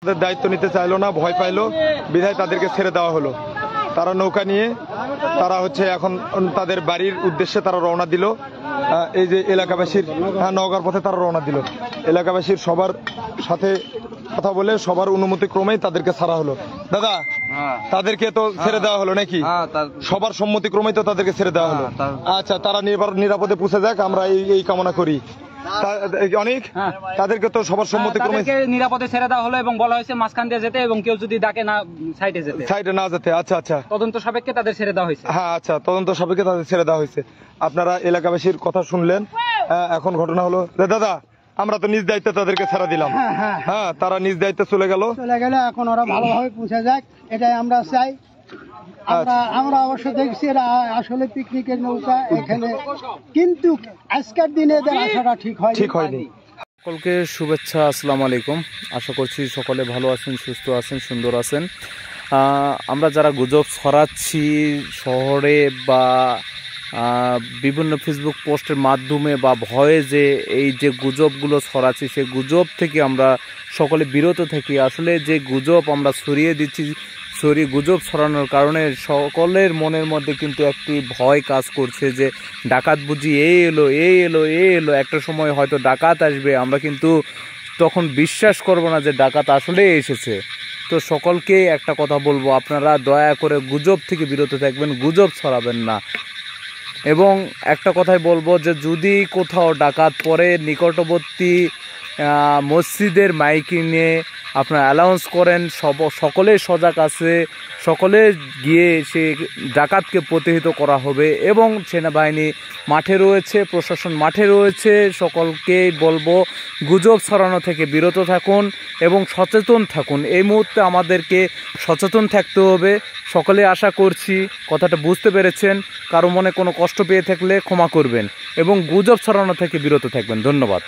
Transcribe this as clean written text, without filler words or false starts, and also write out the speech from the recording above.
তাদের দায়িত্ব নিতে চাইলো না, ভয় পাইলো, বিধায় তাদেরকে ছেড়ে দেওয়া হলো। তারা নৌকা নিয়ে তারা এখন তাদের বাড়ির উদ্দেশ্যে তারা রওনা দিল। এই যে এলাকাবাসীর নওগাঁর পথে তারা রওনা দিল। এলাকাবাসীর সবার সাথে কথা বলে সবার অনুমতি ক্রমেই তাদেরকে ছাড়া হলো। দাদা, তাদেরকে তো ছেড়ে দেওয়া হলো নাকি? সবার সম্মতি ক্রমেই তো তাদেরকে ছেড়ে দেওয়া হলো। আচ্ছা, তারা নিরাপদে পৌঁছে যাক, আমরা এই কামনা করি। অনেক তাদেরকে তো সবার সম্মতি ক্রমে নিরাপদে ছেড়ে দেওয়া হলো এবং বলা হয়েছে মাঝখান দিয়ে যেতে এবং কেউ যদি ডাকে না সাইডে না যেতে। আচ্ছা আচ্ছা, তদন্ত সাপেক্ষে তাদের ছেড়ে দেওয়া হয়েছে। হ্যাঁ আচ্ছা, তদন্ত সাপেক্ষে তাদের ছেড়ে দেওয়া হয়েছে। আপনারা এলাকাবাসীর কথা শুনলেন। এখন ঘটনা হলো, দাদা আমরা তো নিজ দায়িত্বে তাদেরকে ছেড়ে দিলাম। হ্যাঁ, তারা নিজ দায়িত্বে চলে গেল। এখন ওরা ভালোভাবে পৌঁছে যাক, এটাই আমরা চাই। আমরা অবশ্য দেখছি এরা আসলে পিকনিকের নৌকা এখানে, কিন্তু আজকের দিনে এদের আসাটা ঠিক হয়নি। সকলকে শুভেচ্ছা, আসসালামু আলাইকুম। আশা করছি সকলে ভালো আছেন, সুস্থ আছেন, সুন্দর আছেন। আমরা যারা গুজব ছড়াচ্ছি শহরে বা বিভিন্ন ফেসবুক পোস্টের মাধ্যমে বা ভয়ে যে এই যে গুজবগুলো ছড়াচ্ছি, সেই গুজব থেকে আমরা সকলে বিরত থাকি। আসলে যে গুজব আমরা ছড়িয়ে দিচ্ছি, গুজব ছড়ানোর কারণে সকলের মনের মধ্যে কিন্তু একটি ভয় কাজ করছে যে ডাকাত বুঝি এই এলো, একটা সময় হয়তো ডাকাত আসবে, আমরা কিন্তু তখন বিশ্বাস করব না যে ডাকাত আসলে এসেছে। তো সকলকে একটা কথা বলবো, আপনারা দয়া করে গুজব থেকে বিরত থাকবেন, গুজব ছড়াবেন না। এবং একটা কথাই বলবো যে যদি কোথাও ডাকাত পড়ে, নিকটবর্তী মসজিদের মাইকিং নিয়ে আপনারা অ্যানাউন্স করেন, সকলে সজাগ আছে, সকলে গিয়ে সে ডাকাতকে প্রতিহত করা হবে। এবং সেনাবাহিনী মাঠে রয়েছে, প্রশাসন মাঠে রয়েছে, সকলকে বলবো গুজব ছড়ানো থেকে বিরত থাকুন এবং সচেতন থাকুন। এই মুহূর্তে আমাদেরকে সচেতন থাকতে হবে। সকলে আশা করছি কথাটা বুঝতে পেরেছেন। কারো মনে কোনো কষ্ট পেয়ে থাকলে ক্ষমা করবেন এবং গুজব ছড়ানো থেকে বিরত থাকবেন। ধন্যবাদ।